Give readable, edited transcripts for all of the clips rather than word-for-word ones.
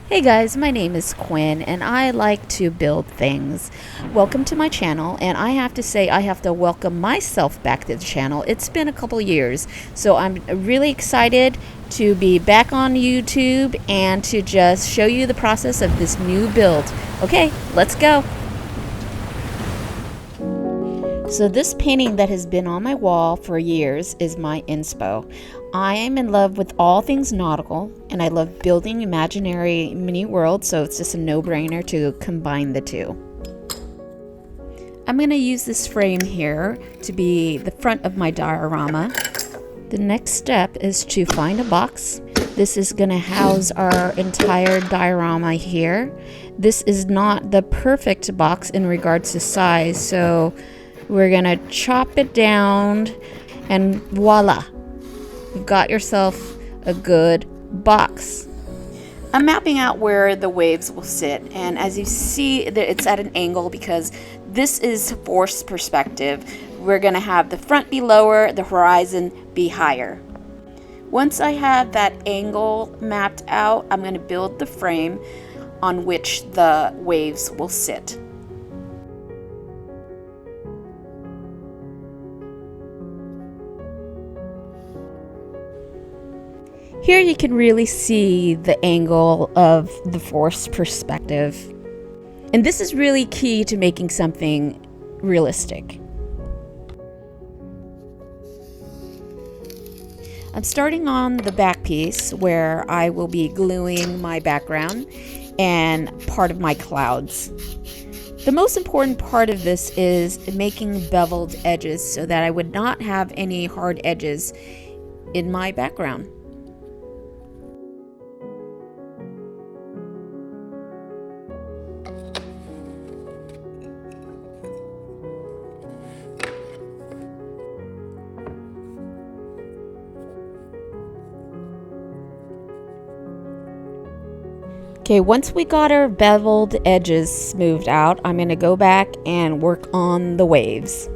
Hey guys, my name is Quinn and I like to build things. Welcome to my channel, and I have to say I have to welcome myself back to the channel. It's been a couple years, so I'm really excited to be back on YouTube and to just show you the process of this new build. Okay, let's go. So this painting that has been on my wall for years is my inspo. I am in love with all things nautical, and I love building imaginary mini worlds, so it's just a no-brainer to combine the two. I'm going to use this frame here to be the front of my diorama. The next step is to find a box. This is going to house our entire diorama here. This is not the perfect box in regards to size, so we're going to chop it down, and voila! You've got yourself a good box. I'm mapping out where the waves will sit, and as you see, it's at an angle because this is forced perspective. We're going to have the front be lower, the horizon be higher. Once I have that angle mapped out, I'm going to build the frame on which the waves will sit. Here you can really see the angle of the forced perspective. And this is really key to making something realistic. I'm starting on the back piece where I will be gluing my background and part of my clouds. The most important part of this is making beveled edges so that I would not have any hard edges in my background. Okay, once we got our beveled edges smoothed out, I'm going to go back and work on the waves.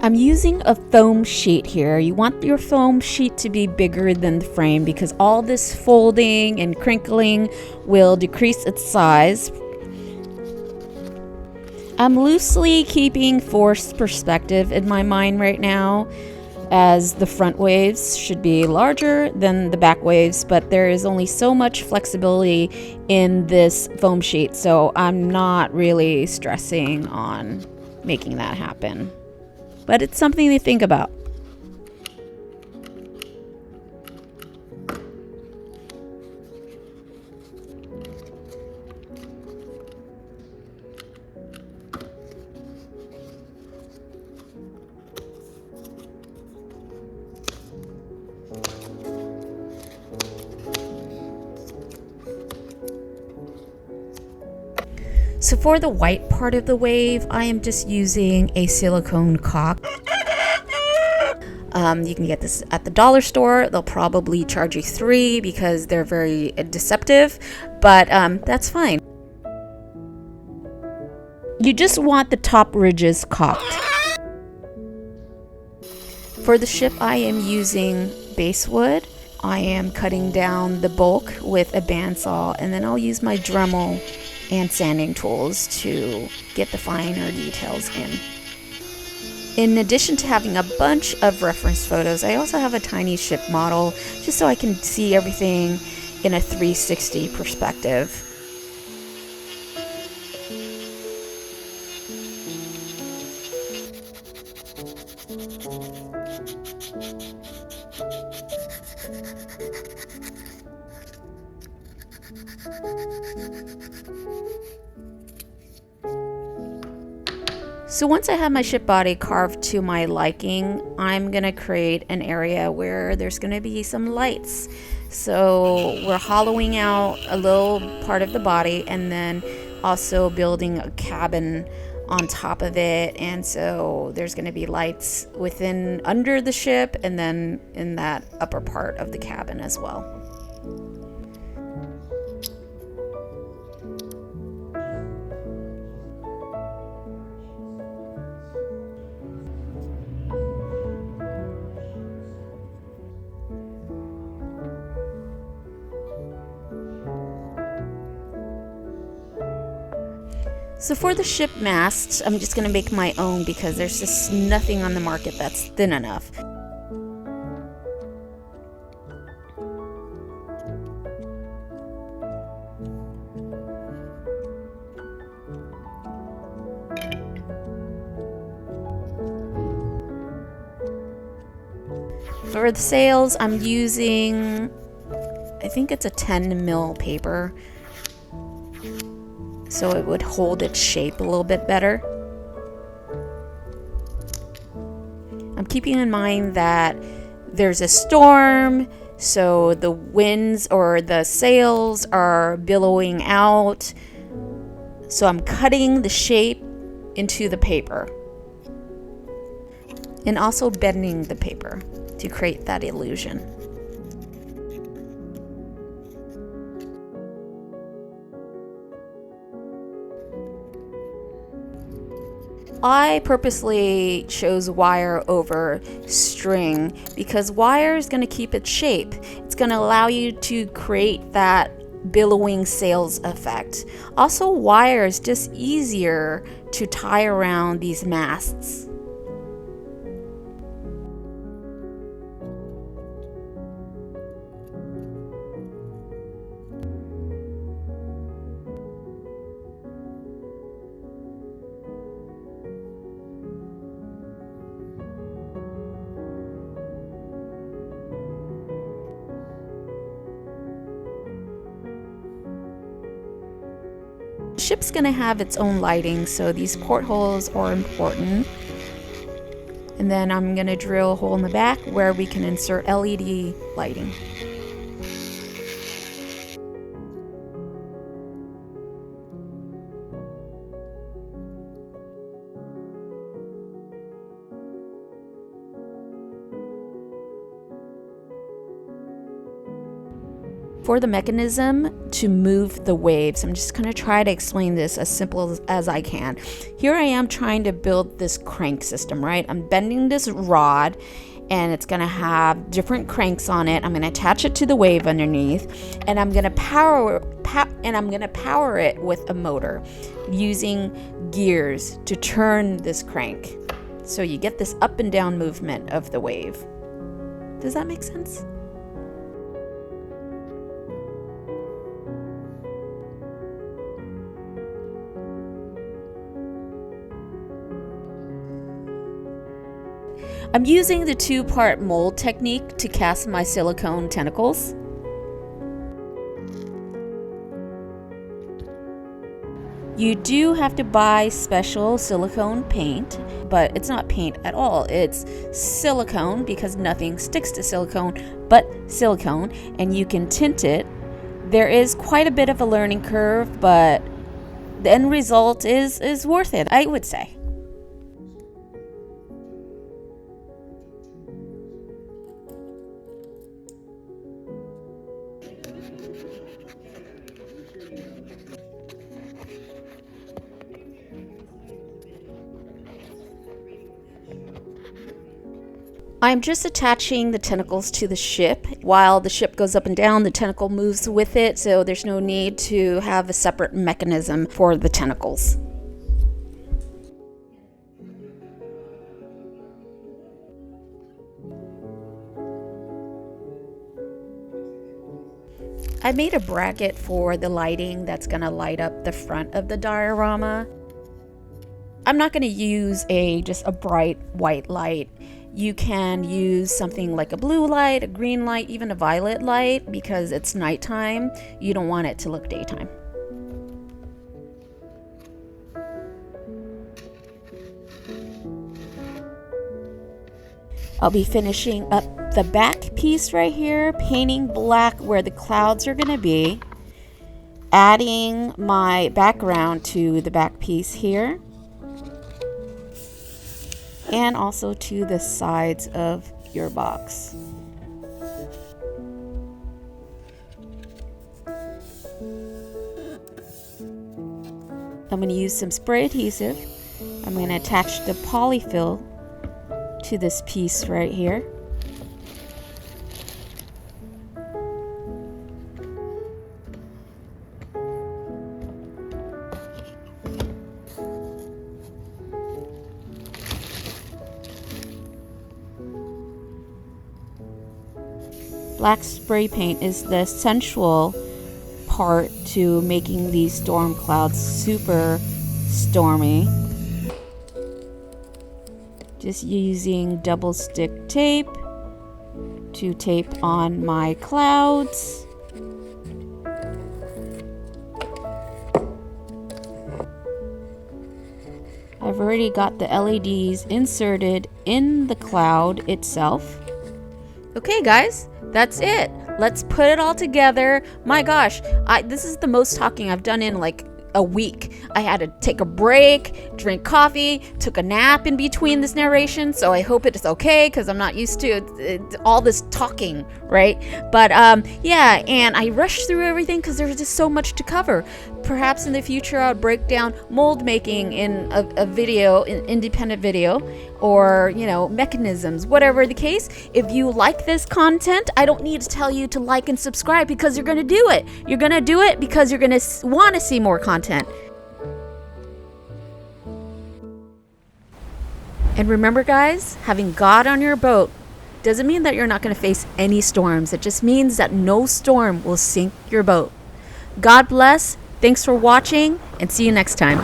I'm using a foam sheet here. You want your foam sheet to be bigger than the frame because all this folding and crinkling will decrease its size. I'm loosely keeping forced perspective in my mind right now, as the front waves should be larger than the back waves, but there is only so much flexibility in this foam sheet, so I'm not really stressing on making that happen. But it's something to think about. So for the white part of the wave, I am just using a silicone caulk. You can get this at the dollar store. They'll probably charge you $3 because they're very deceptive, but that's fine. You just want the top ridges caulked. For the ship, I am using basswood. I am cutting down the bulk with a bandsaw, and then I'll use my Dremel and sanding tools to get the finer details in. In addition to having a bunch of reference photos, I also have a tiny ship model just so I can see everything in a 360 perspective. So once I have my ship body carved to my liking, I'm going to create an area where there's going to be some lights. So we're hollowing out a little part of the body and then also building a cabin on top of it. And so there's going to be lights under the ship and then in that upper part of the cabin as well. So for the ship masts, I'm just going to make my own because there's just nothing on the market that's thin enough. For the sails, I'm using, I think it's a 10 mil paper, so it would hold its shape a little bit better. I'm keeping in mind that there's a storm, so the winds or the sails are billowing out. So I'm cutting the shape into the paper and also bending the paper to create that illusion. I purposely chose wire over string because wire is going to keep its shape. It's going to allow you to create that billowing sails effect. Also, wire is just easier to tie around these masts. The ship's going to have its own lighting, so these portholes are important. And then I'm going to drill a hole in the back where we can insert LED lighting. For the mechanism to move the waves, I'm just going to try to explain this as simple as I can. Here I am trying to build this crank system, right? I'm bending this rod and it's going to have different cranks on it. I'm going to attach it to the wave underneath, and I'm going to power it with a motor using gears to turn this crank. So you get this up and down movement of the wave. Does that make sense? I'm using the 2-part mold technique to cast my silicone tentacles. You do have to buy special silicone paint, but it's not paint at all. It's silicone because nothing sticks to silicone but silicone, and you can tint it. There is quite a bit of a learning curve, but the end result is worth it, I would say. I'm just attaching the tentacles to the ship. While the ship goes up and down, the tentacle moves with it, so there's no need to have a separate mechanism for the tentacles. I made a bracket for the lighting that's going to light up the front of the diorama. I'm not going to use just a bright white light. You can use something like a blue light, a green light, even a violet light, because it's nighttime. You don't want it to look daytime. I'll be finishing up the back piece right here, painting black where the clouds are going to be, adding my background to the back piece here, and also to the sides of your box. I'm going to use some spray adhesive. I'm going to attach the polyfill to this piece right here. Black spray paint is the essential part to making these storm clouds super stormy. Just using double stick tape to tape on my clouds. I've already got the LEDs inserted in the cloud itself. Okay guys, that's it. Let's put it all together. My gosh, this is the most talking I've done in like a week. I had to take a break, drink coffee, took a nap in between this narration, so I hope it is okay because I'm not used to all this talking, right? But yeah, and I rushed through everything because there's just so much to cover. Perhaps in the future I'll break down mold making in a video, an independent video, or you know, mechanisms, whatever the case. If you like this content, I don't need to tell you to like and subscribe because you're gonna do it. You're gonna do it because you're gonna want to see more content. And remember guys, having God on your boat doesn't mean that you're not going to face any storms. It just means that no storm will sink your boat. God bless. Thanks for watching and see you next time.